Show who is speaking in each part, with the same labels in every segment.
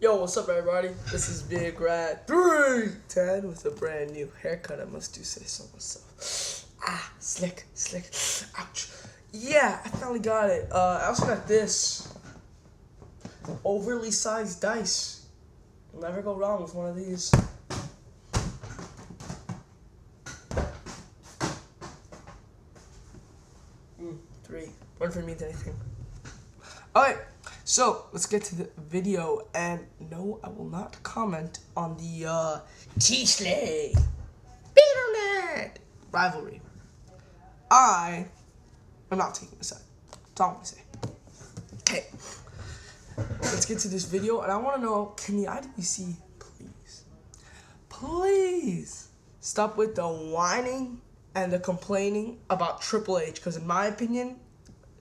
Speaker 1: Yo, what's up, everybody? This is Big Rat 310 with a brand new haircut. I must do say so myself. Slick. Ouch. Yeah, I finally got it. I also got this overly sized dice. You'll never go wrong with one of these. Three. One for me to anything. Alright. So, let's get to the video, and no, I will not comment on the, T-Slay Internet rivalry. I am not taking a side. That's all I'm gonna say. Okay, let's get to this video, and I want to know, can the IWC please stop with the whining and the complaining about Triple H, because in my opinion,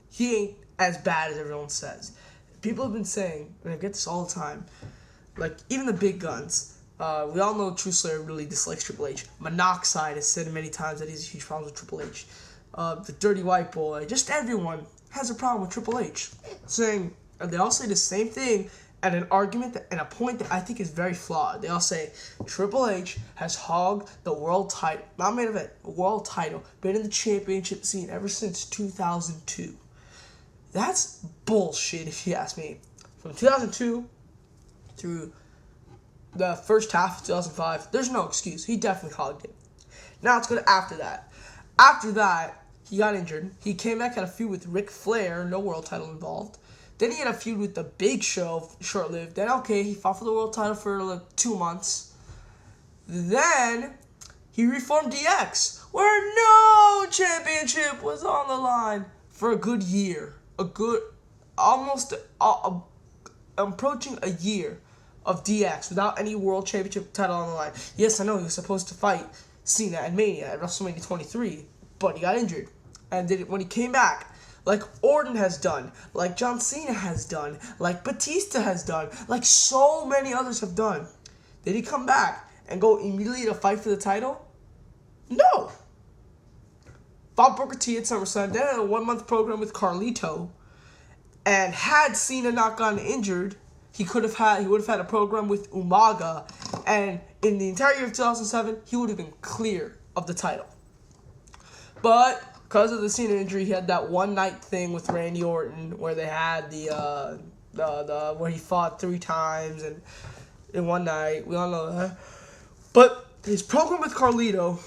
Speaker 1: he ain't as bad as everyone says. People have been saying, and I get this all the time, like, even the big guns, we all know True Slayer really dislikes Triple H. Monoxide has said many times that he has huge problems with Triple H. The Dirty White Boy, just everyone has a problem with Triple H. Saying, and they all say the same thing at an argument and a point that I think is very flawed. They all say, Triple H has hogged the world title, not main event, world title, been in the championship scene ever since 2002. That's bullshit, if you ask me. From 2002 through the first half of 2005, there's no excuse. He definitely hogged it. Now let's go to after that. After that, he got injured. He came back, had a feud with Ric Flair, no world title involved. Then he had a feud with The Big Show, short-lived. Then, okay, he fought for the world title for like 2 months. Then he reformed DX, where no championship was on the line for a good year. Approaching a year of DX without any world championship title on the line. Yes, I know he was supposed to fight Cena at Mania at WrestleMania 23, but he got injured. And when he came back, like Orton has done, like John Cena has done, like Batista has done, like so many others have done, did he come back and go immediately to fight for the title? No. Fought Booker T at SummerSlam, then had a 1-month program with Carlito, and had Cena not gotten injured, he would have had a program with Umaga, and in the entire year of 2007, he would have been clear of the title. But because of the Cena injury, he had that one-night thing with Randy Orton where they had the where he fought 3 times and in one night. We all know that. But his program with Carlito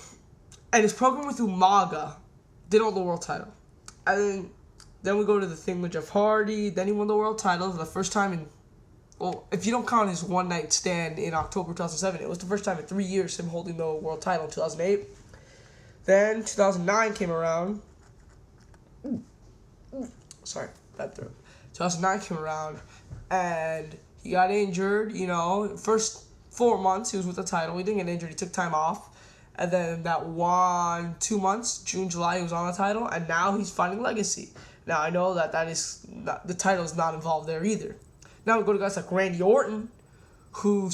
Speaker 1: and his program with Umaga did all the world title. And then we go to the thing with Jeff Hardy. Then he won the world title for the first time in, well, if you don't count his one-night stand in October 2007, it was the first time in 3 years him holding the world title in 2008. Then 2009 came around. Sorry, bad throat. 2009 came around, and he got injured. You know, first 4 months he was with the title. He didn't get injured. He took time off. And then that 2 months, June, July, he was on the title, and now he's fighting Legacy. Now, I know that is not, the title is not involved there either. Now we go to guys like Randy Orton, who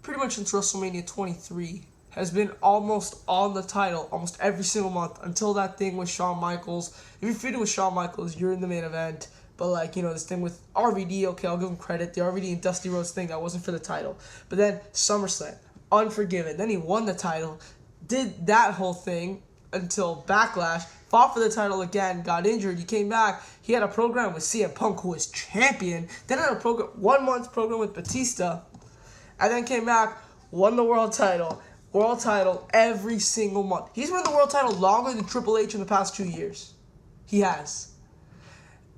Speaker 1: pretty much since WrestleMania 23, has been almost on the title almost every single month until that thing with Shawn Michaels. If you're feuding with Shawn Michaels, you're in the main event. But, like, you know, this thing with RVD, okay, I'll give him credit. The RVD and Dusty Rhodes thing, that wasn't for the title. But then SummerSlam, Unforgiven. Then he won the title, did that whole thing until Backlash, fought for the title again, got injured, he came back, he had a program with CM Punk, who was champion, then had a 1-month program with Batista, and then came back, won the world title every single month. He's won the world title longer than Triple H in the past 2 years. He has.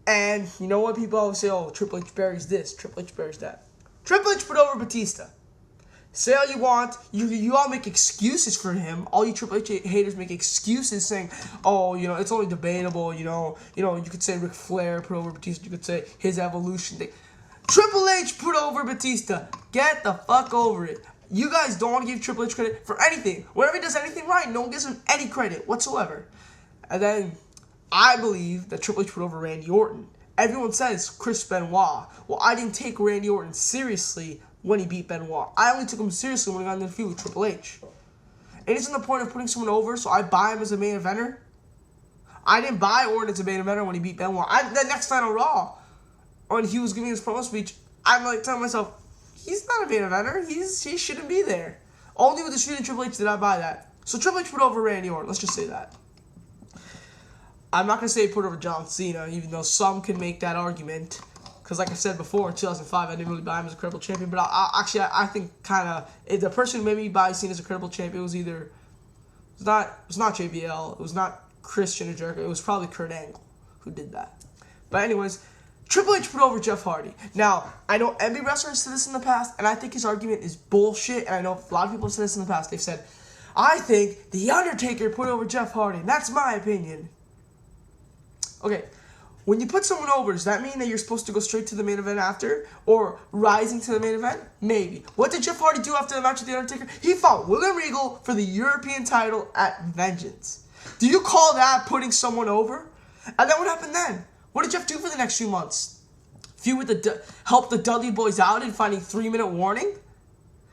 Speaker 1: And you know what? People always say, oh, Triple H buries this, Triple H buries that. Triple H put over Batista. Say all you want. You all make excuses for him. All you Triple H haters make excuses saying, oh, you know, it's only debatable. You know, you could say Ric Flair put over Batista. You could say his evolution thing. Triple H put over Batista. Get the fuck over it. You guys don't want to give Triple H credit for anything. Whenever he does anything right, no one gives him any credit whatsoever. And then I believe that Triple H put over Randy Orton. Everyone says Chris Benoit. Well, I didn't take Randy Orton seriously when he beat Benoit. I only took him seriously when he got in the feud with Triple H. It isn't the point of putting someone over, so I buy him as a main eventer. I didn't buy Orton as a main eventer when he beat Benoit. The next night on Raw, when he was giving his promo speech, I'm like telling myself, he's not a main eventer. He shouldn't be there. Only with the shooting Triple H did I buy that. So Triple H put over Randy Orton. Let's just say that. I'm not going to say he put over John Cena, even though some can make that argument. Because like I said before, in 2005, I didn't really buy him as a credible champion. But I think kind of, the person who made me buy Cena as a credible champion was either, it was not JBL, it was not Christian or Jericho, it was probably Kurt Angle who did that. But anyways, Triple H put over Jeff Hardy. Now, I know every wrestler has said this in the past, and I think his argument is bullshit, and I know a lot of people have said this in the past. They've said, I think The Undertaker put over Jeff Hardy, and that's my opinion. Okay, when you put someone over, does that mean that you're supposed to go straight to the main event after? Or rising to the main event? Maybe. What did Jeff Hardy do after the match with The Undertaker? He fought William Regal for the European title at Vengeance. Do you call that putting someone over? And then what happened then? What did Jeff do for the next few months? Feud with help the Dudley Boys out in finding 3-minute warning?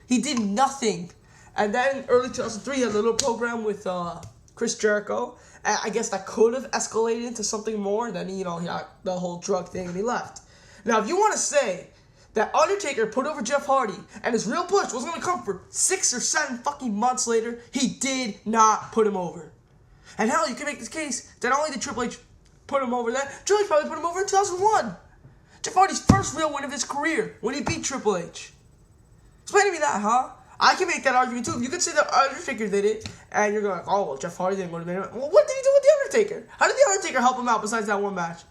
Speaker 1: He did nothing. And then early 2003, he had a little program with Chris Jericho. And I guess that could have escalated into something more. Then, he had the whole drug thing and he left. Now, if you want to say that Undertaker put over Jeff Hardy and his real push was going to come for 6 or 7 fucking months later, he did not put him over. And hell, you can make this case that not only did Triple H put him over then, Triple H probably put him over in 2001. Jeff Hardy's first real win of his career when he beat Triple H. Explain to me that, huh? I can make that argument too. You could say that Undertaker did it, and you're going, oh, well, Jeff Hardy didn't go to the main event. Well, what did he do with The Undertaker? How did The Undertaker help him out besides that one match?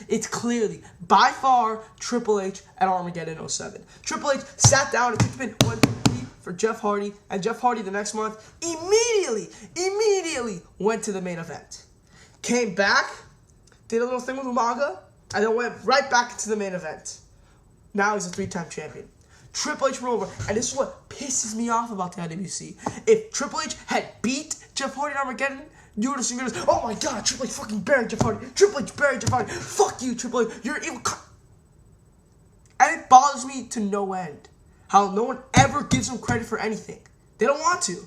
Speaker 1: It's clearly, by far, Triple H at Armageddon 07. Triple H sat down and picked him in 1, 2, 3 for Jeff Hardy, and Jeff Hardy the next month immediately went to the main event. Came back, did a little thing with Umaga, and then went right back into the main event. Now he's a 3-time champion. Triple H went over, and this is what pisses me off about the IWC. If Triple H had beat Jeff Hardy at Armageddon, you would have seen this, oh my god, Triple H fucking buried Jeff Hardy. Triple H buried Jeff Hardy. Fuck you, Triple H. You're an evil And it bothers me to no end how no one ever gives him credit for anything. They don't want to.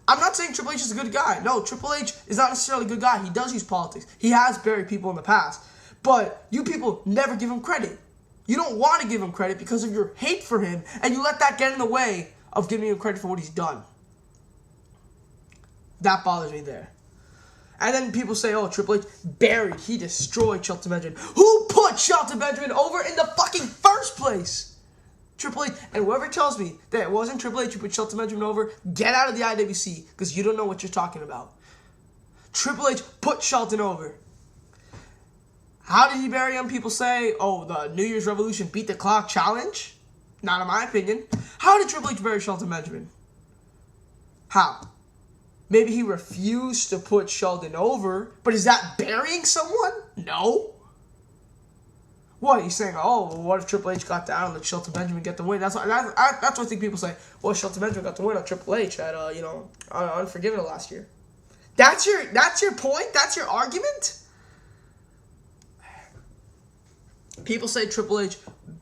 Speaker 1: I'm not saying Triple H is a good guy. No, Triple H is not necessarily a good guy. He does use politics. He has buried people in the past. But you people never give him credit. You don't want to give him credit because of your hate for him, and you let that get in the way of giving him credit for what he's done. That bothers me there. And then people say, oh, Triple H buried. He destroyed Shelton Benjamin. Who put Shelton Benjamin over in the fucking first place? Triple H. And whoever tells me that it wasn't Triple H who put Shelton Benjamin over, get out of the IWC because you don't know what you're talking about. Triple H put Shelton over. How did he bury him? People say, oh, the New Year's Revolution beat the clock challenge? Not in my opinion. How did Triple H bury Shelton Benjamin? How? Maybe he refused to put Sheldon over, but is that burying someone? No. What, he's saying, oh, well, what if Triple H got down and let Shelton Benjamin get the win? That's what I think people say, well, Shelton Benjamin got the win on Triple H at, on Unforgiven last year. That's your point? That's your argument? People say Triple H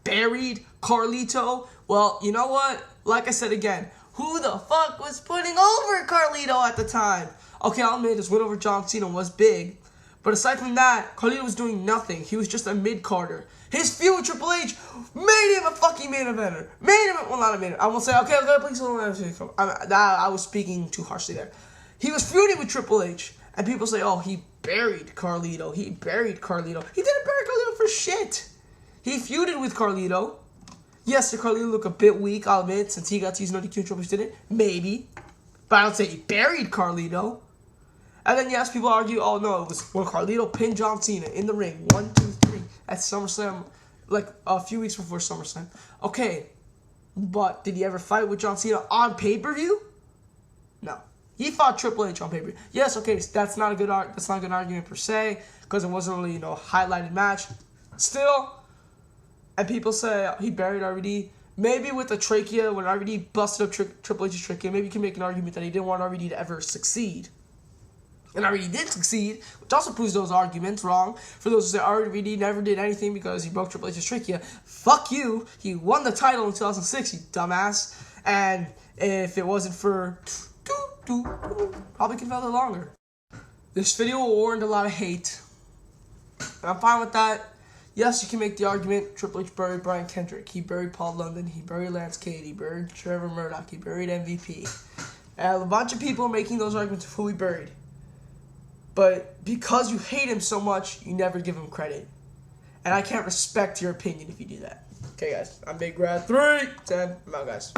Speaker 1: buried Carlito. Well, you know what? Like I said again, who the fuck was putting over Carlito at the time? Okay, I'll admit his win over John Cena was big. But aside from that, Carlito was doing nothing. He was just a mid-carder. His feud with Triple H made him a fucking main eventer. Well, not a main eventer. I won't say, okay, please don't let me say I was speaking too harshly there. He was feuding with Triple H. And people say, oh, he buried Carlito. He buried Carlito. He didn't bury Carlito for shit. He feuded with Carlito. Yes, did Carlito look a bit weak, I'll admit, since he got to use no DQ and Triple H didn't? Maybe. But I don't say he buried Carlito. And then, yes, people argue, oh, no, it was when Carlito pinned John Cena in the ring, 1, 2, 3, at SummerSlam, like a few weeks before SummerSlam. Okay, but did he ever fight with John Cena on pay-per-view? No. He fought Triple H on pay-per-view. Yes, okay, that's not a good argument per se, because it wasn't really, a highlighted match. Still, and people say he buried RVD. Maybe with the trachea, when RVD busted up Triple H's trachea, maybe you can make an argument that he didn't want RVD to ever succeed. And RVD did succeed, which also proves those arguments wrong. For those who say RVD never did anything because he broke Triple H's trachea, fuck you. He won the title in 2006, you dumbass. And if it wasn't for probably could have held it longer. This video warranted a lot of hate. And I'm fine with that. Yes, you can make the argument Triple H buried Brian Kendrick. He buried Paul London. He buried Lance Cade. He buried Trevor Murdoch. He buried MVP. And a bunch of people are making those arguments of who he buried. But because you hate him so much, you never give him credit. And I can't respect your opinion if you do that. Okay, guys. I'm Big Red 310. I'm out, guys.